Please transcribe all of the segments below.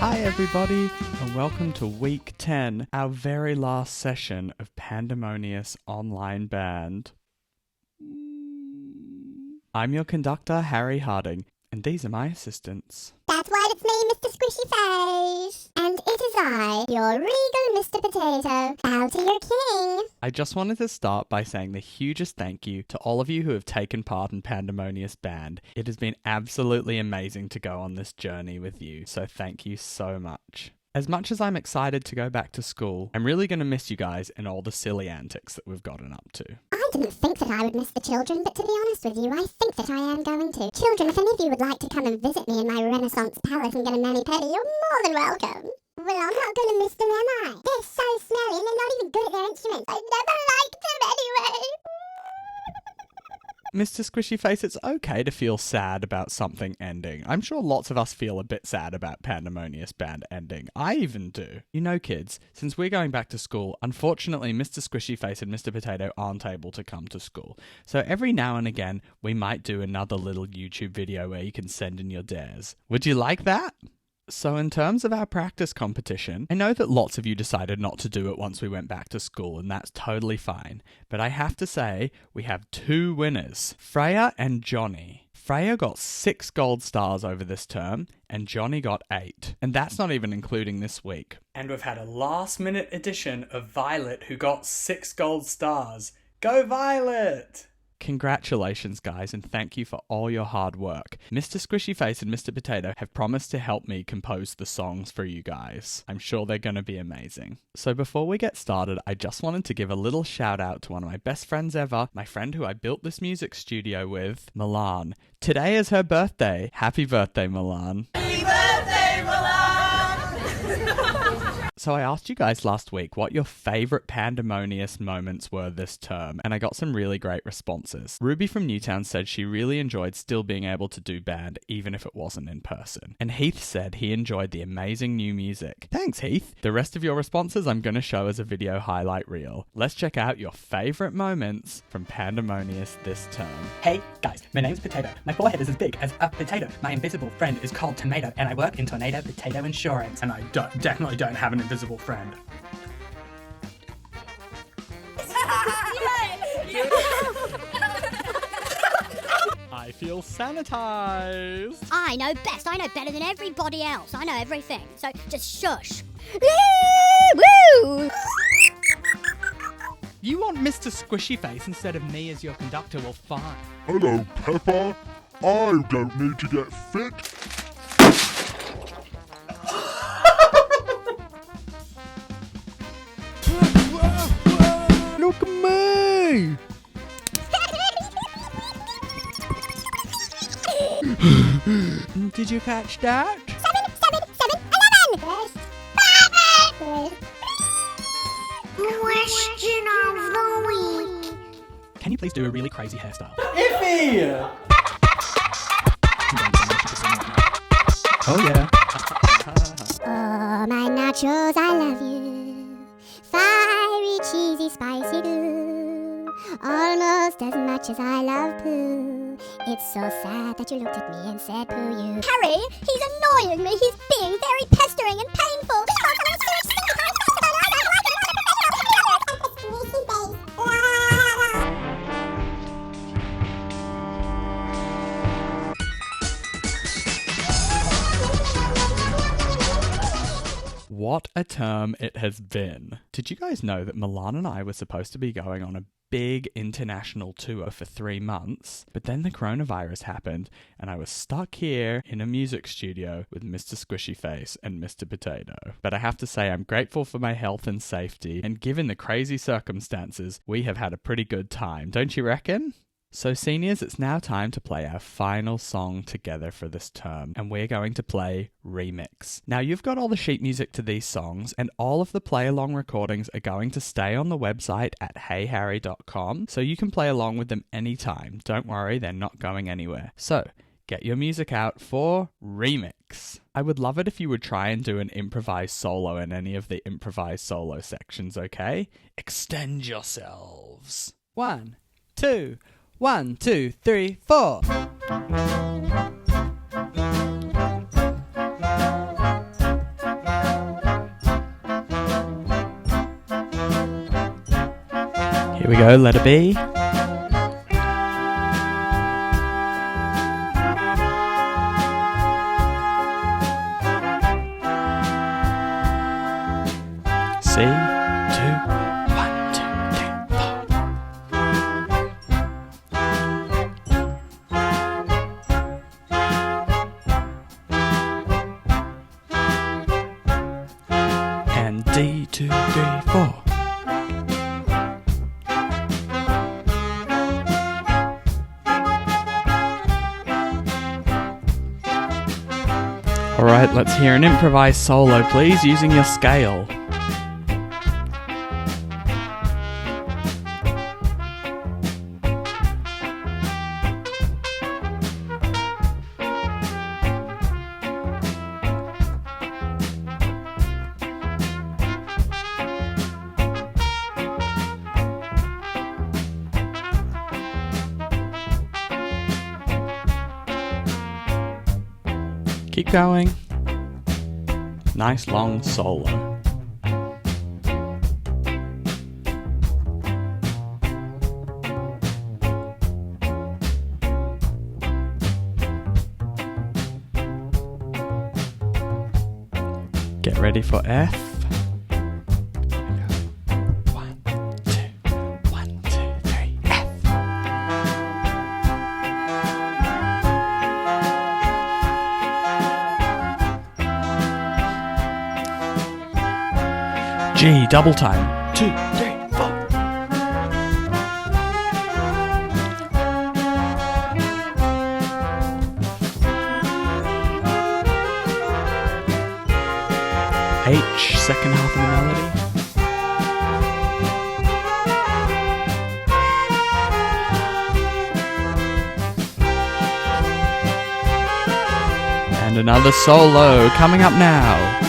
Hi everybody, and welcome to week 10, our very last session of Pandemonious Online Band. I'm your conductor, Harri Harding, and these are my assistants. That's right, it's me, Mr. Squishy Face. And it is I, your regal Mr. Potato. Bow to your king. I just wanted to start by saying the hugest thank you to all of you who have taken part in Pandemonious Band. It has been absolutely amazing to go on this journey with you, so thank you so much. As much as I'm excited to go back to school, I'm really going to miss you guys and all the silly antics that we've gotten up to. I didn't think that I would miss the children, but to be honest with you, I think that I am going to. Children, if any of you would like to come and visit me in my Renaissance palace and get a mani-pedi, you're more than welcome. Well, I'm not going to miss them, am I? They're so smelly and they're not even good at their instruments. I never liked them anyway. Mr. Squishy Face, it's okay to feel sad about something ending. I'm sure lots of us feel a bit sad about Pandemonious Band ending. I even do. You know, kids, since we're going back to school, unfortunately Mr. Squishy Face and Mr. Potato aren't able to come to school. So every now and again, we might do another little YouTube video where you can send in your dares. Would you like that? So in terms of our practice competition, I know that lots of you decided not to do it once we went back to school, and that's totally fine. But I have to say, we have two winners, Freya and Johnny. Freya got 6 gold stars over this term, and Johnny got 8. And that's not even including this week. And we've had a last-minute addition of Violet, who got 6 gold stars. Go Violet! Congratulations, guys, and thank you for all your hard work. Mr. Squishy Face and Mr. Potato have promised to help me compose the songs for you guys. I'm sure they're going to be amazing. So before we get started, I just wanted to give a little shout out to one of my best friends ever, my friend who I built this music studio with, Milan. Today is her birthday. Happy birthday, Milan. Happy birthday, Milan! So I asked you guys last week what your favourite pandemonious moments were this term, and I got some really great responses. Ruby from Newtown said she really enjoyed still being able to do band, even if it wasn't in person. And Heath said he enjoyed the amazing new music. Thanks, Heath! The rest of your responses I'm going to show as a video highlight reel. Let's check out your favourite moments from Pandemonious this term. Hey guys, my name's Potato. My forehead is as big as a potato. My invisible friend is called Tomato, and I work in Tornado Potato Insurance. And I definitely don't have an invisible friend. I feel sanitized! I know best. I know better than everybody else. I know everything. So just shush. Woo! You want Mr. Squishy Face instead of me as your conductor? Well, fine. Hello, Peppa. I don't need to get fit. Look at me! Did you catch that? 7, 7, 7, 11. Question of the week. Can you please do a really crazy hairstyle? Iffy! Oh yeah. Oh, my nachos, I love you. Fiery, cheesy, spicy goo. Almost as much as I love poo. It's so sad that you looked at me and said poo you. Harry, he's annoying me. He's being very pestering and painful. What a term it has been. Did you guys know that Milan and I were supposed to be going on a big international tour for 3 months, but then the coronavirus happened and I was stuck here in a music studio with Mr. Squishy Face and Mr. Potato. But I have to say I'm grateful for my health and safety, and given the crazy circumstances, we have had a pretty good time, don't you reckon? So seniors, it's now time to play our final song together for this term, and we're going to play Remix. Now you've got all the sheet music to these songs, and all of the play-along recordings are going to stay on the website at heyharry.com, so you can play along with them anytime. Don't worry, they're not going anywhere. So, get your music out for Remix. I would love it if you would try and do an improvised solo in any of the improvised solo sections, okay? Extend yourselves. 1, 2, 1, 2, 3, 4. Here we go, let it be. C, 2, 1, 2, 3, 4. And D, 2, 3, 4. Alright, let's hear an improvised solo, please, using your scale. Keep going. Nice long solo. Get ready for F. One, two, 1, 2, 3, F. G, double time. 2, 3, 4. H, second half of the melody. And another solo coming up now.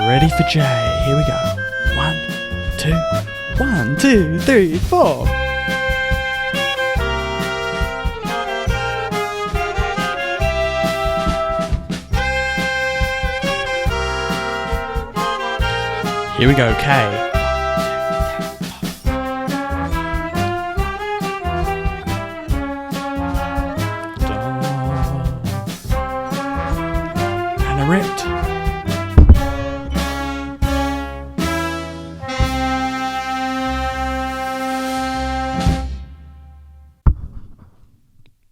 Ready for J. Here we go. 1, 2, 1, 2, 3, 4. Here we go, K. And a ripped.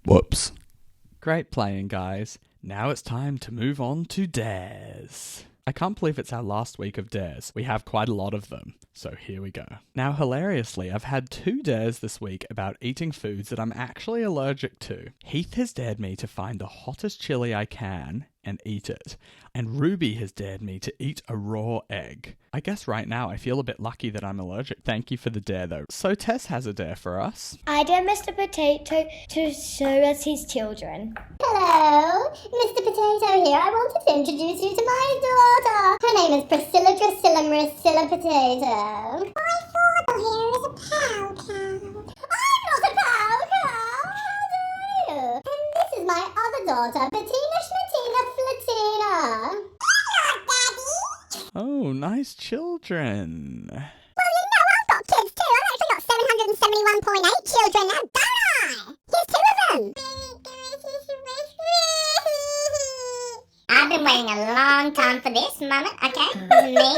Whoops. Great playing, guys. Now it's time to move on to dares. I can't believe it's our last week of dares. We have quite a lot of them, so here we go. Now, hilariously, I've had 2 dares this week about eating foods that I'm actually allergic to. Heath has dared me to find the hottest chili I can and eat it. And Ruby has dared me to eat a raw egg. I guess right now I feel a bit lucky that I'm allergic. Thank you for the dare though. So Tess has a dare for us. I dare Mr. Potato to show us his children. Hello, Mr. Potato here. I wanted to introduce you to my daughter. Her name is Priscilla Drusilla Maricilla Potato. My father here is a cow cow. I'm not a cow cow. How dare you? And this is my other daughter, Bettina Schmatina Flatina. Hello, Daddy. Oh, nice children. Well, you know, I've got kids too. I've actually got 771.8 children now, don't I? Here's 2 of them. I've been waiting a long time for this moment, okay? This is me,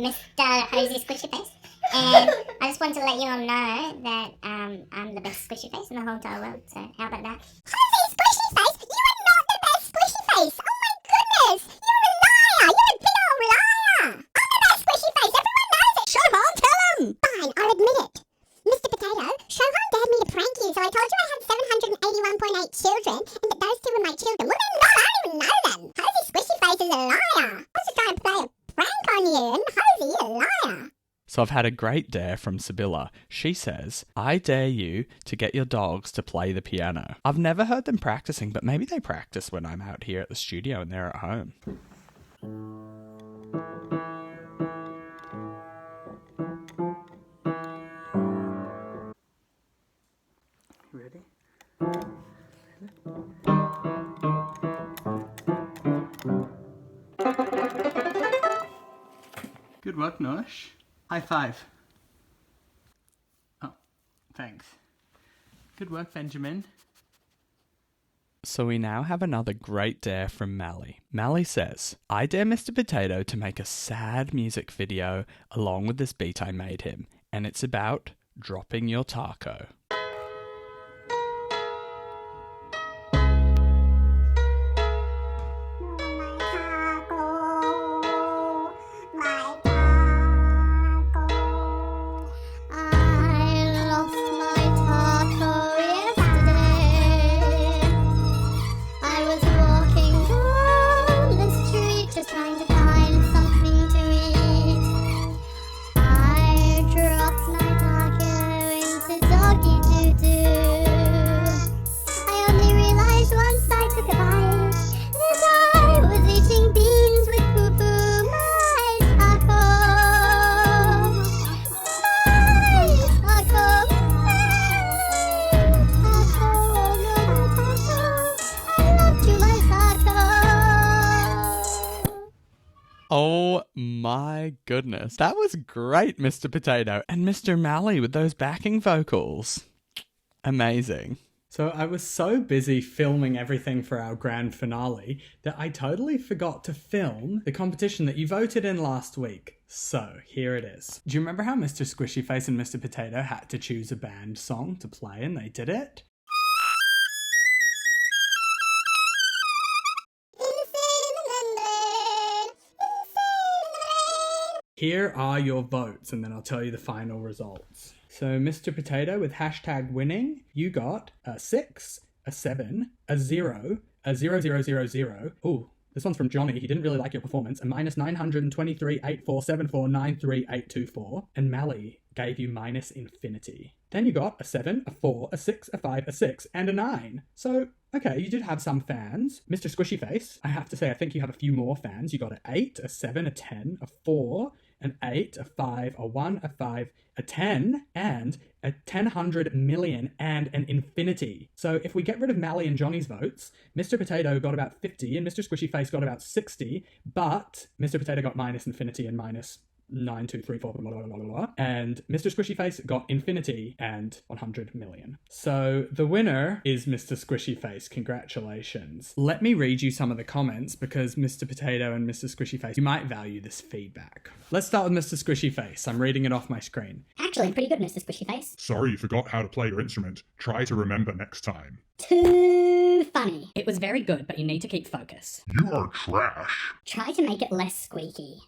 Mr. Hosey Squishy Face. And I just want to let you all know that I'm the best squishy face in the whole entire world. So how about that? Hosey Squishy Face? You are not the best squishy face! Oh my goodness! You're a liar! You're a big old liar! I'm the best squishy face! Everyone knows it! Shohan, tell him! Fine, I'll admit it. Mr. Potato, Shohan dared me to prank you, so I told you I had 781.8 children, and that those 2 were my children. Well, they're not! I don't even know them! Hosey Squishy Face is a liar! I was just trying to play a prank on you, and Hosey, you're a liar! So I've had a great dare from Sibylla. She says, I dare you to get your dogs to play the piano. I've never heard them practicing, but maybe they practice when I'm out here at the studio and they're at home. Ready? Good work, Nush. High five. Oh, thanks. Good work, Benjamin. So we now have another great dare from Mally. Mally says, I dare Mr. Potato to make a sad music video along with this beat I made him, and it's about dropping your taco. Oh my goodness. That was great, Mr. Potato. And Mr. Mally with those backing vocals. Amazing. So I was so busy filming everything for our grand finale that I totally forgot to film the competition that you voted in last week. So here it is. Do you remember how Mr. Squishy Face and Mr. Potato had to choose a band song to play and they did it? Here are your votes, and then I'll tell you the final results. So, Mr. Potato, with hashtag winning, you got a 6, a 7, a 0, a 0000. Ooh, this one's from Johnny. He didn't really like your performance. A minus 923,847,493,824. And Mally gave you minus infinity. Then you got a 7, a 4, a 6, a 5, a 6, and a 9. So, okay, you did have some fans. Mr. Squishy Face, I have to say, I think you have a few more fans. You got an 8, a 7, a 10, a 4, an 8, a 5, a 1, a 5, a 10, and a 100 million and an infinity. So if we get rid of Mally and Johnny's votes, Mr. Potato got about 50 and Mr. Squishy Face got about 60, but Mr. Potato got minus infinity and minus 9, 2, 3, 4, blah, blah, blah, blah, blah. And Mr. Squishy Face got infinity and 100 million. So the winner is Mr. Squishy Face. Congratulations. Let me read you some of the comments because Mr. Potato and Mr. Squishy Face, you might value this feedback. Let's start with Mr. Squishy Face. I'm reading it off my screen. Actually, pretty good, Mr. Squishy Face. Sorry you forgot how to play your instrument. Try to remember next time. Too funny. It was very good, but you need to keep focus. You are trash. Try to make it less squeaky.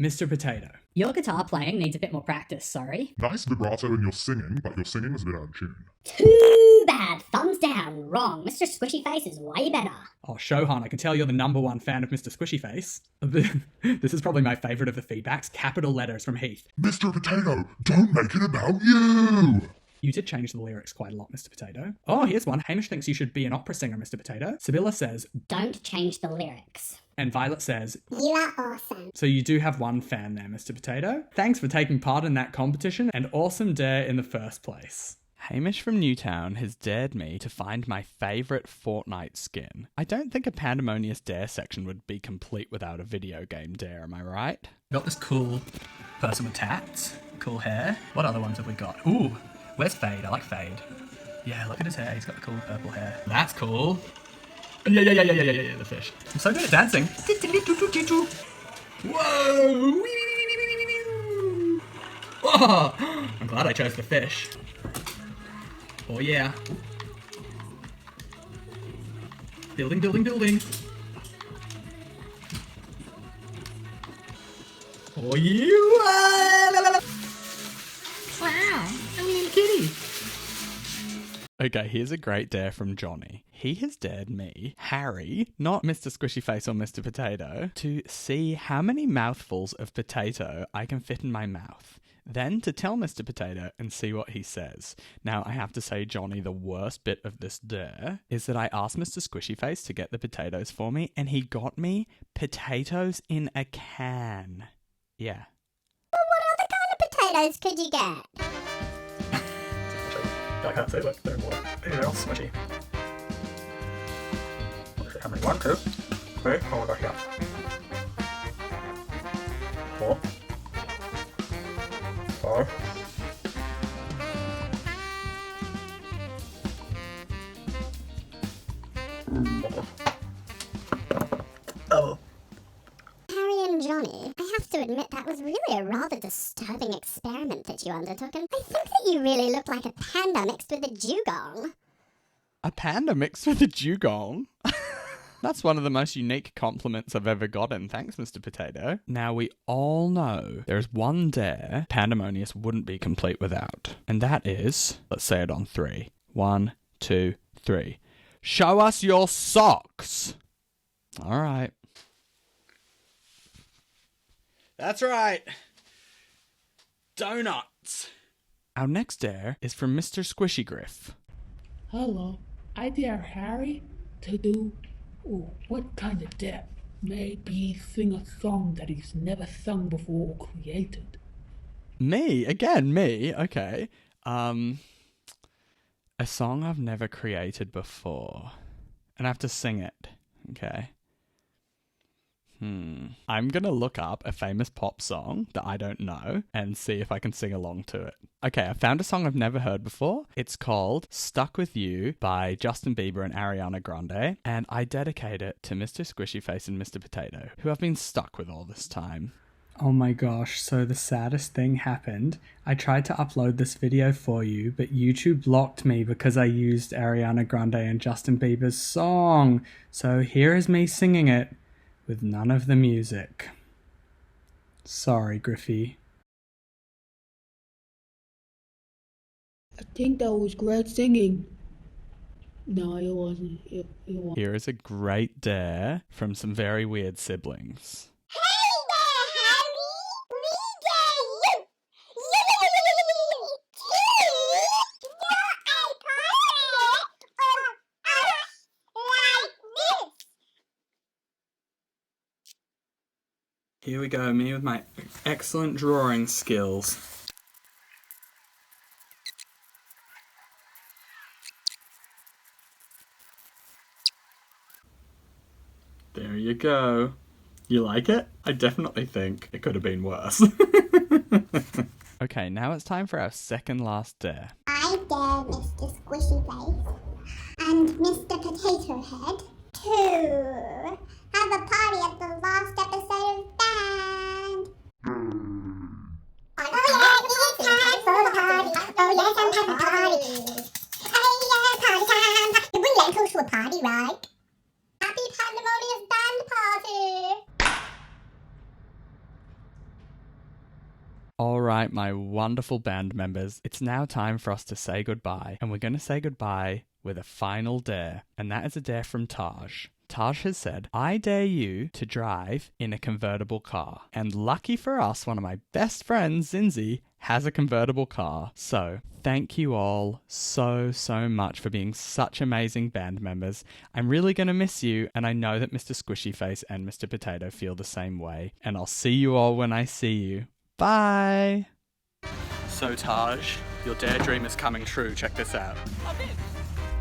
Mr. Potato. Your guitar playing needs a bit more practice, sorry. Nice vibrato in your singing, but your singing was a bit out of tune. Too bad. Thumbs down. Wrong. Mr. Squishy Face is way better. Oh, Shohan, I can tell you're the #1 fan of Mr. Squishy Face. This is probably my favourite of the feedbacks. Capital letters from Heath. Mr. Potato, don't make it about you! You did change the lyrics quite a lot, Mr. Potato. Oh, here's one. Hamish thinks you should be an opera singer, Mr. Potato. Sibylla says, Don't change the lyrics. and Violet says, You are awesome. so you do have one fan there, Mr. Potato. Thanks for taking part in that competition and awesome dare in the first place. Hamish from Newtown has dared me to find my favourite Fortnite skin. I don't think a Pandemonious dare section would be complete without a video game dare, am I right? Got this cool person with tats, cool hair. What other ones have we got? Ooh, where's Fade? I like Fade. Yeah, look at his hair. He's got the cool purple hair. That's cool. Yeah, the fish. I'm so good at dancing. Whoa! Oh, I'm glad I chose the fish. Oh yeah. Building. Oh yeah! Wow, I'm a little kitty. Okay, here's a great dare from Johnny. He has dared me, Harry, not Mr. Squishy Face or Mr. Potato, to see how many mouthfuls of potato I can fit in my mouth. then to tell Mr. Potato and see what he says. Now, I have to say, Johnny, the worst bit of this dare is that I asked Mr. Squishyface to get the potatoes for me, and he got me potatoes in a can. Yeah. Well, what other kind of potatoes could you get? I can't say, look, they're more. They're all smushy. How many? 1, 2, 3. Oh my gosh, yeah. 4, 5. Oh. Harry and Johnny, I have to admit that was really a rather disturbing experiment that you undertook, and I think that you really look like a panda mixed with a dugong. A panda mixed with a dugong? That's one of the most unique compliments I've ever gotten. Thanks, Mr. Potato. Now, we all know there's one dare Pandemonious wouldn't be complete without. And that is, let's say it on 3. 1, 2, 3. Show us your socks! All right. That's right. Donuts. Our next dare is from Mr. Squishygriff. Hello, I dare Harry to do what kind of dare? Maybe sing a song that he's never sung before or created. Me? Again, me? Okay. A song I've never created before. And I have to sing it. Okay. I'm gonna look up a famous pop song that I don't know and see if I can sing along to it. Okay, I found a song I've never heard before. It's called Stuck With You by Justin Bieber and Ariana Grande, and I dedicate it to Mr. Squishyface and Mr. Potato, who I've been stuck with all this time. Oh my gosh, so the saddest thing happened. I tried to upload this video for you, but YouTube blocked me because I used Ariana Grande and Justin Bieber's song. So here is me singing it with none of the music. Sorry, Griffey. I think that was great singing. No, it wasn't. It wasn't. Here is a great dare from some very weird siblings. Hey there, Harry! We dare you! You're a pirate of us like this! Here we go, me with my excellent drawing skills. There you go. You like it? I definitely think it could have been worse. Okay, now it's time for our second last dare. I dare Mr. Squishyface and Mr. Potato Head to have a party at the last episode of Band. Oh yeah, it's time for the party. Oh yes, I'm having a party. Oh yeah, party time. You bring lentils to a party, right? Happy Pandemonious Band Party. Alright, my wonderful band members, it's now time for us to say goodbye, and we're going to say goodbye with a final dare, and that is a dare from Taj. Taj has said, I dare you to drive in a convertible car. And lucky for us, one of my best friends, Zinzi, has a convertible car. So, thank you all so much for being such amazing band members. I'm really going to miss you, and I know that Mr. Squishyface and Mr. Potato feel the same way. And I'll see you all when I see you. Bye! So Taj, your dare dream is coming true. Check this out.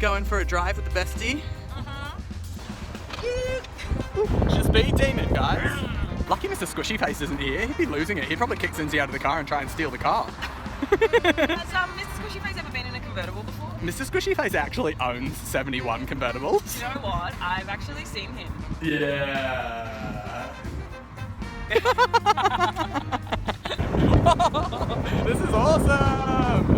Going for a drive with the bestie? Just be demon, guys. Lucky Mr. Squishyface isn't here. He'd be losing it. He'd probably kick Cincy out of the car and try and steal the car. Has Mr. Squishyface ever been in a convertible before? Mr. Squishyface actually owns 71 convertibles. You know what? I've actually seen him. Yeah. This is awesome!